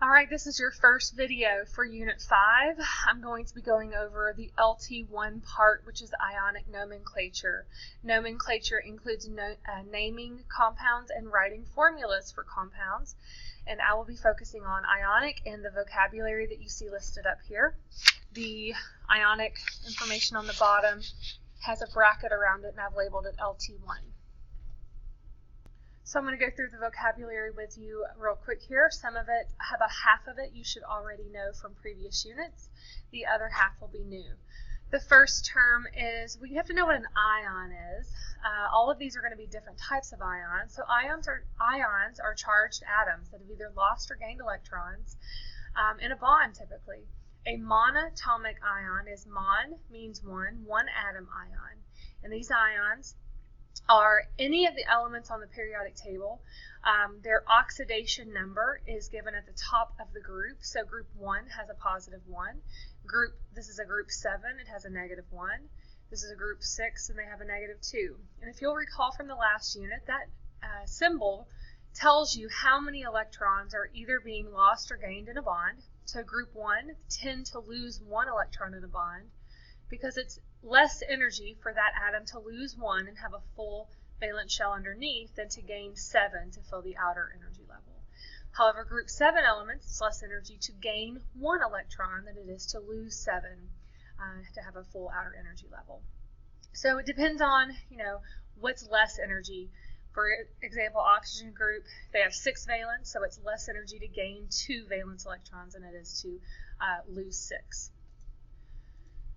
Alright, this is your first video for Unit 5. I'm going to be going over the LT1 part, which is ionic nomenclature. Nomenclature includes naming compounds and writing formulas for compounds. And I will be focusing on ionic and the vocabulary that you see listed up here. The ionic information on the bottom has a bracket around it, and I've labeled it LT1. So I'm going to go through the vocabulary with you real quick here. Some of it, about half of it, you should already know from previous units. The other half will be new. The first term is, we have to know what an ion is. All of these are going to be different types of ions. So ions are charged atoms that have either lost or gained electrons in a bond typically. A monatomic ion is means one atom ion. And these ions are any of the elements on the periodic table. Their oxidation number is given at the top of the group. So group 1 has a positive 1. This is a group 7, it has a negative 1. This is a group 6 and they have a negative 2. And if you'll recall from the last unit, that symbol tells you how many electrons are either being lost or gained in a bond. So group 1 tend to lose 1 electron in a bond because it's less energy for that atom to lose 1 and have a full valence shell underneath than to gain 7 to fill the outer energy level. However, group 7 elements, it's less energy to gain 1 electron than it is to lose 7 to have a full outer energy level. So it depends on, what's less energy. For example, oxygen group, they have 6 valence, so it's less energy to gain 2 valence electrons than it is to lose 6.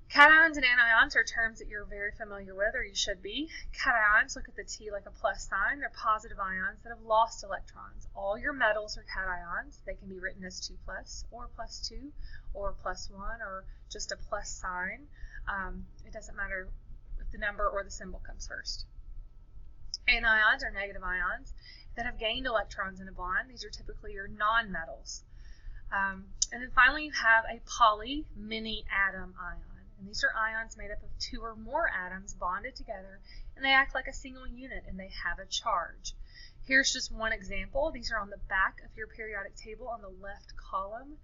Cations and anions are terms that you're very familiar with, or you should be. Cations, look at the T like a plus sign. They're positive ions that have lost electrons. All your metals are cations. They can be written as 2 plus, or plus 2, or plus 1, or just a plus sign. It doesn't matter if the number or the symbol comes first. Anions are negative ions that have gained electrons in a bond. These are typically your nonmetals. And then finally you have a mini-atom ion. And these are ions made up of 2 or more atoms bonded together, and they act like a single unit, and they have a charge. Here's just one example. These are on the back of your periodic table on the left column.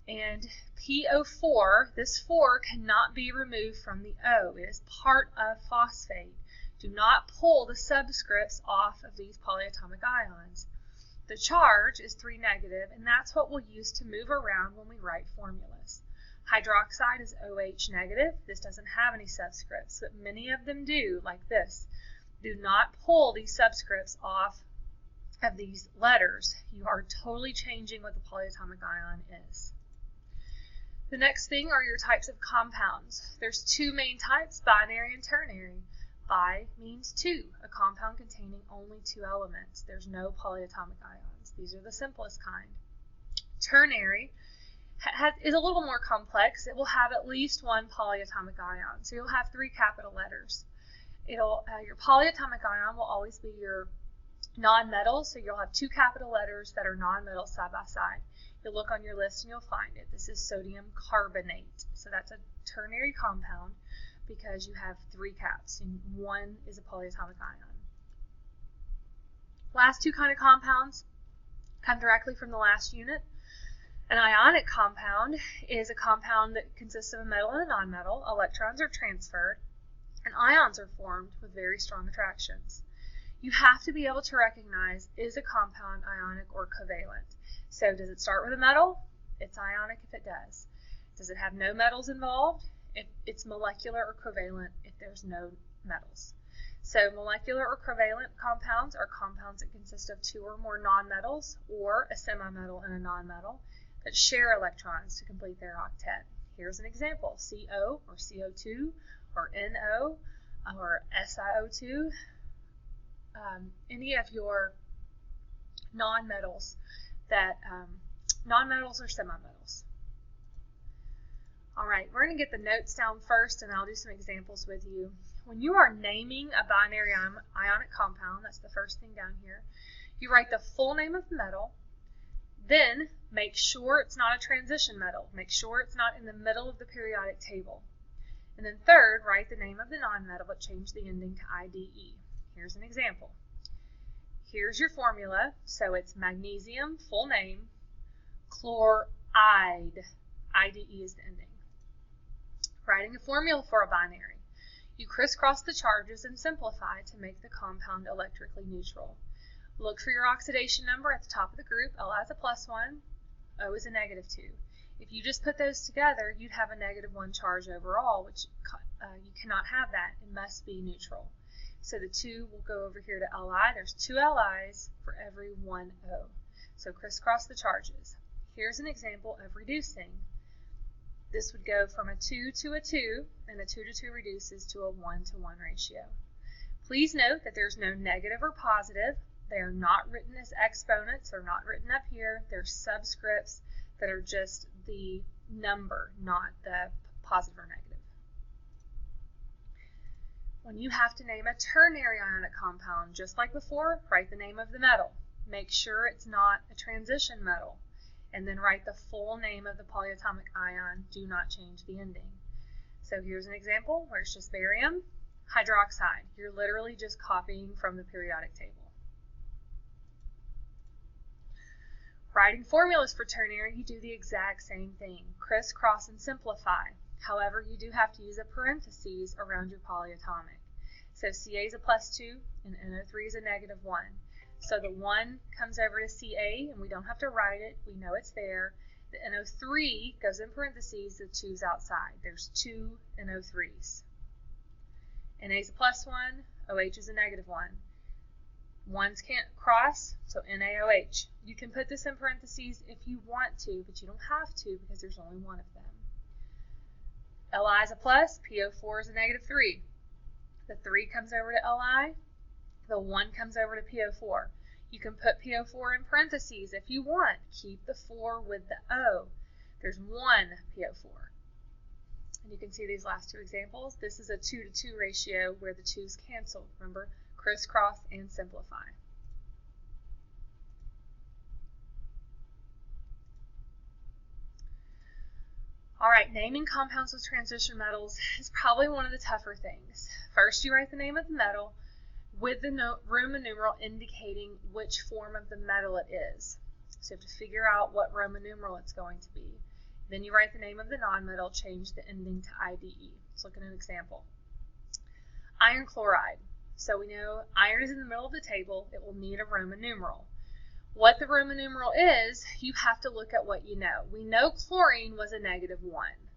And PO4, this 4 cannot be removed from the O. It is part of phosphate. Do not pull the subscripts off of these polyatomic ions. The charge is 3 negative, and that's what we'll use to move around when we write formulas. Hydroxide is OH negative. This doesn't have any subscripts, but many of them do, like this. Do not pull these subscripts off of these letters. You are totally changing what the polyatomic ion is. The next thing are your types of compounds. There's 2 main types, binary and ternary. Bi means 2, a compound containing only 2 elements. There's no polyatomic ions. These are the simplest kind. Ternary is a little more complex. It will have at least 1 polyatomic ion. So you'll have 3 capital letters. Your polyatomic ion will always be your nonmetal, so you'll have 2 capital letters that are nonmetal side by side. You'll look on your list and you'll find it. This is sodium carbonate. So that's a ternary compound because you have 3 caps and 1 is a polyatomic ion. Last 2 kind of compounds come directly from the last unit. An ionic compound is a compound that consists of a metal and a nonmetal. Electrons are transferred, and ions are formed with very strong attractions. You have to be able to recognize, is a compound ionic or covalent? So does it start with a metal? It's ionic if it does. Does it have no metals involved? It's molecular or covalent if there's no metals. So molecular or covalent compounds are compounds that consist of 2 or more nonmetals or a semimetal and a nonmetal that share electrons to complete their octet. Here's an example, CO or CO2 or NO or SiO2. Any of your nonmetals nonmetals or semimetals. All right, we're going to get the notes down first and I'll do some examples with you. When you are naming a binary ionic compound, that's the first thing down here, you write the full name of the metal, then make sure it's not a transition metal. Make sure it's not in the middle of the periodic table. And then third, write the name of the nonmetal, but change the ending to IDE. Here's an example. Here's your formula. So it's magnesium, full name, Chloride. IDE is the ending. Writing a formula for a binary. You crisscross the charges and simplify to make the compound electrically neutral. Look for your oxidation number at the top of the group. Li is a +1, O is a -2. If you just put those together, you'd have a -1 charge overall, which you cannot have that. It must be neutral. So the 2 will go over here to Li. There's 2 Li's for every 1 O. So crisscross the charges. Here's an example of reducing. This would go from a 2 to a 2, and a 2 to 2 reduces to a 1 to 1 ratio. Please note that there's no negative or positive. They are not written as exponents. They're not written up here. They're subscripts that are just the number, not the positive or negative. When you have to name a ternary ionic compound, just like before, write the name of the metal. Make sure it's not a transition metal, and then write the full name of the polyatomic ion. Do not change the ending. So here's an example where it's just barium hydroxide. You're literally just copying from the periodic table. Writing formulas for ternary, you do the exact same thing. Crisscross and simplify. However, you do have to use a parentheses around your polyatomic. So Ca is a +2 and NO3 is a -1. So the 1 comes over to Ca, and we don't have to write it. We know it's there. The NO3 goes in parentheses, the 2's outside. There's 2 NO3's. Na is a +1, OH is a -1. 1's can't cross, so NaOH. You can put this in parentheses if you want to, but you don't have to because there's only one of them. Li is a plus, PO4 is a -3. The 3 comes over to Li, the 1 comes over to PO4. You can put PO4 in parentheses if you want. Keep the 4 with the O. There's 1 PO4. And you can see these last two examples. This is a 2 to 2 ratio where the 2's cancel. Remember, crisscross and simplify. All right, naming compounds with transition metals is probably one of the tougher things. First, you write the name of the metal with the Roman numeral indicating which form of the metal it is. So you have to figure out what Roman numeral it's going to be. Then you write the name of the nonmetal, change the ending to IDE. Let's look at an example. Iron chloride. So we know iron is in the middle of the table. It will need a Roman numeral. What the Roman numeral is, you have to look at what you know. We know chlorine was a -1.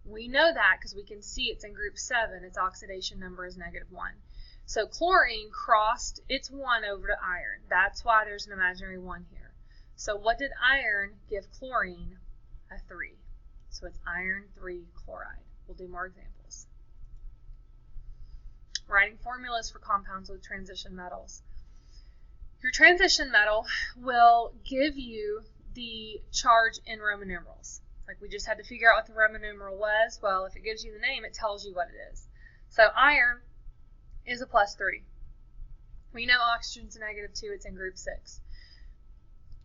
We know that because we can see it's in group 7. Its oxidation number is -1. So chlorine crossed its 1 over to iron. That's why there's an imaginary 1 here. So what did iron give chlorine? A 3. So it's iron 3 chloride. We'll do more examples. Writing formulas for compounds with transition metals. Your transition metal will give you the charge in Roman numerals. Like we just had to figure out what the Roman numeral was. Well, if it gives you the name, it tells you what it is. So iron is a +3. We know oxygen's a -2. It's in group 6.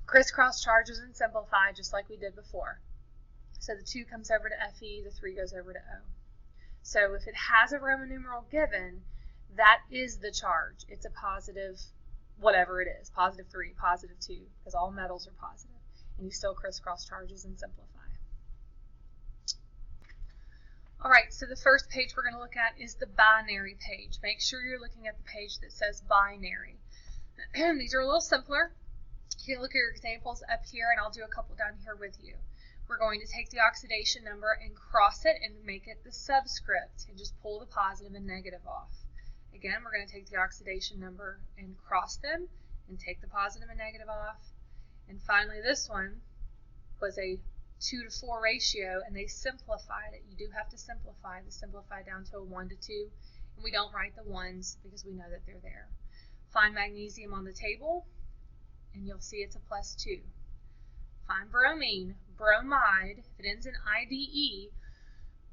Crisscross charges and simplify just like we did before. So the 2 comes over to Fe, the 3 goes over to O. So if it has a Roman numeral given, that is the charge. It's a positive, whatever it is, +3, +2, because all metals are positive, and you still crisscross charges and simplify. All right, so the first page we're going to look at is the binary page. Make sure you're looking at the page that says binary. These are a little simpler. You can look at your examples up here, and I'll do a couple down here with you. We're going to take the oxidation number and cross it and make it the subscript, and just pull the positive and negative off. Again, we're going to take the oxidation number and cross them and take the positive and negative off. And finally, this one was a 2 to 4 ratio, and they simplified it. You do have to simplify. They simplify down to a 1 to 2, and we don't write the 1's because we know that they're there. Find magnesium on the table, and you'll see it's a +2. Find bromine, bromide, if it ends in IDE,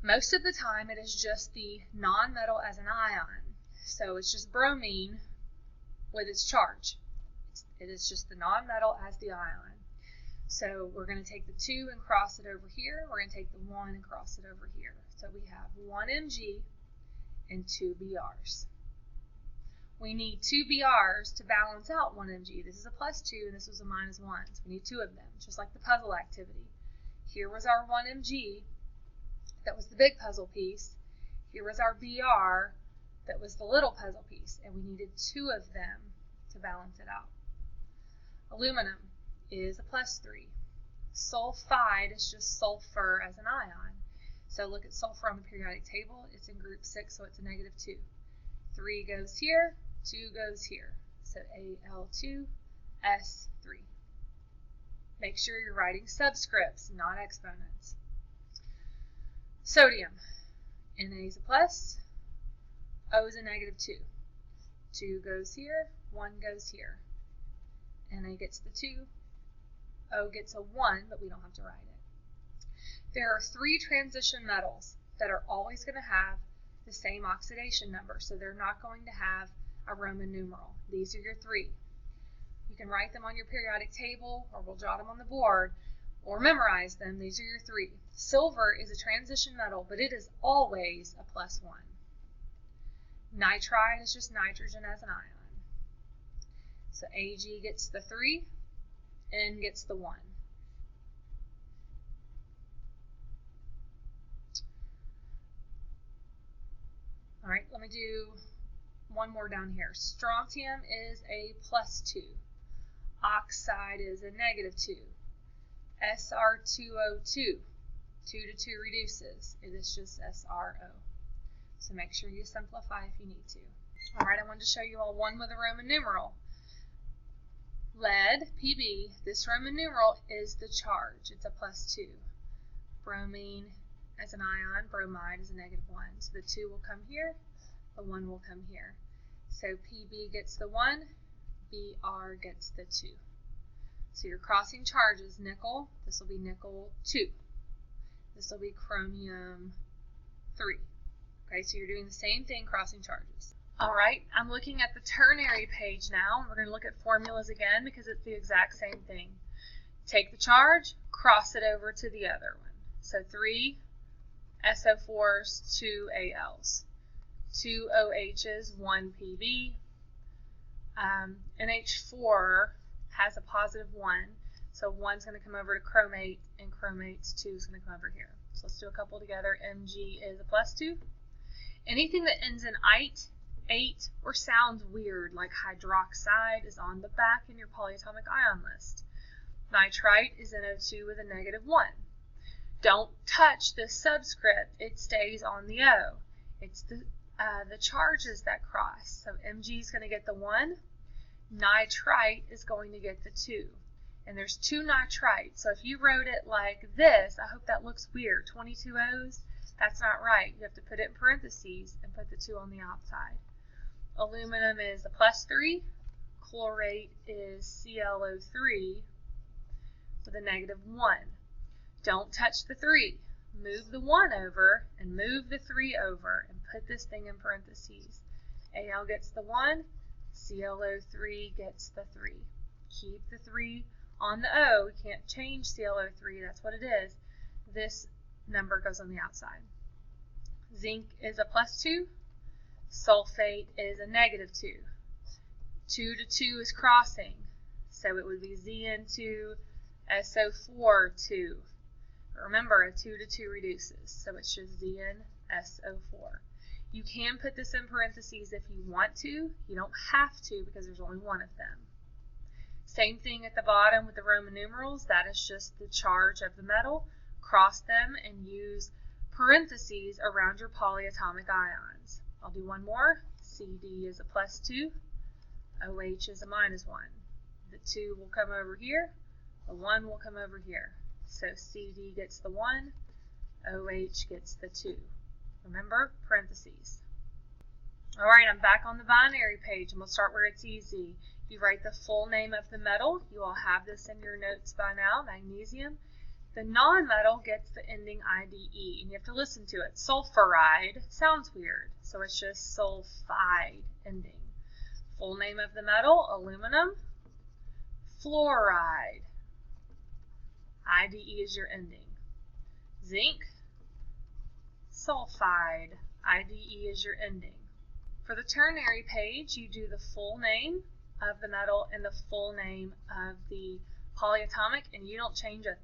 most of the time it is just the nonmetal as an ion. So it's just bromine with its charge. It is just the nonmetal as the ion. So we're going to take the 2 and cross it over here. We're going to take the 1 and cross it over here. So we have 1 Mg and 2 Brs. We need 2 BRs to balance out 1 Mg. This is a +2 and this was a -1, so we need 2 of them, just like the puzzle activity. Here was our 1 Mg, that was the big puzzle piece. Here was our BR, that was the little puzzle piece, and we needed 2 of them to balance it out. Aluminum is a +3. Sulfide is just sulfur as an ion. So look at sulfur on the periodic table. It's in group 6, so it's a -2. 3 goes here, 2 goes here. So Al2, S3. Make sure you're writing subscripts, not exponents. Sodium. Na is a plus, O is a -2. 2 goes here, 1 goes here. Na gets the 2, O gets a 1, but we don't have to write it. There are 3 transition metals that are always going to have the same oxidation number, so they're not going to have a Roman numeral. These are your 3. You can write them on your periodic table, or we'll jot them on the board, or memorize them. These are your 3. Silver is a transition metal, but it is always a +1. Nitride is just nitrogen as an ion. So Ag gets the 3, N gets the 1. All right, let me do one more down here. Strontium is a +2. Oxide is a -2. Sr2O2, 2 to 2 reduces. It is just SRO. So make sure you simplify if you need to. All right, I wanted to show you all one with a Roman numeral. Lead, Pb, this Roman numeral is the charge. It's a +2. Bromine as an ion, bromide is a -1. So the 2 will come here, the 1 will come here. So Pb gets the 1, Br gets the 2. So your crossing charges, nickel, this will be nickel 2. This will be chromium 3. Okay, so you're doing the same thing, crossing charges. All right, I'm looking at the ternary page now, and we're going to look at formulas again because it's the exact same thing. Take the charge, cross it over to the other one. So 3 SO4s, 2 ALs, 2 OHs, 1 PB. NH4 has a +1, so 1's going to come over to chromate, and chromate's 2 is going to come over here. So let's do a couple together. Mg is a +2. Anything that ends in ate, or sounds weird, like hydroxide, is on the back in your polyatomic ion list. Nitrite is NO2 with a -1. Don't touch this subscript, it stays on the O. It's the charges that cross. So Mg is going to get the 1, nitrite is going to get the 2. And there's 2 nitrites, so if you wrote it like this, I hope that looks weird, 22 O's, that's not right. You have to put it in parentheses and put the 2 on the outside. Aluminum is a +3, chlorate is ClO3 with a -1. Don't touch the 3. Move the 1 over and move the 3 over and put this thing in parentheses. Al gets the 1, ClO3 gets the 3. Keep the 3 on the O. You can't change ClO3, that's what it is. This number goes on the outside. Zinc is a +2. Sulfate is a -2. 2 to 2 is crossing, so it would be Zn2, SO4, 2. Remember, a 2 to 2 reduces, so it's just ZnSO4. You can put this in parentheses if you want to. You don't have to because there's only one of them. Same thing at the bottom with the Roman numerals. That is just the charge of the metal. Cross them and use parentheses around your polyatomic ions. I'll do one more. Cd is a +2. OH is a -1. The 2 will come over here. The 1 will come over here. So Cd gets the 1. OH gets the 2. Remember, parentheses. All right, I'm back on the binary page, and we'll start where it's easy. You write the full name of the metal. You all have this in your notes by now, magnesium. The non-metal gets the ending IDE, and you have to listen to it. Sulfuride sounds weird, so it's just sulfide ending. Full name of the metal, aluminum. Fluoride. IDE is your ending. Zinc. Sulfide. IDE is your ending. For the ternary page, you do the full name of the metal and the full name of the polyatomic, and you don't change a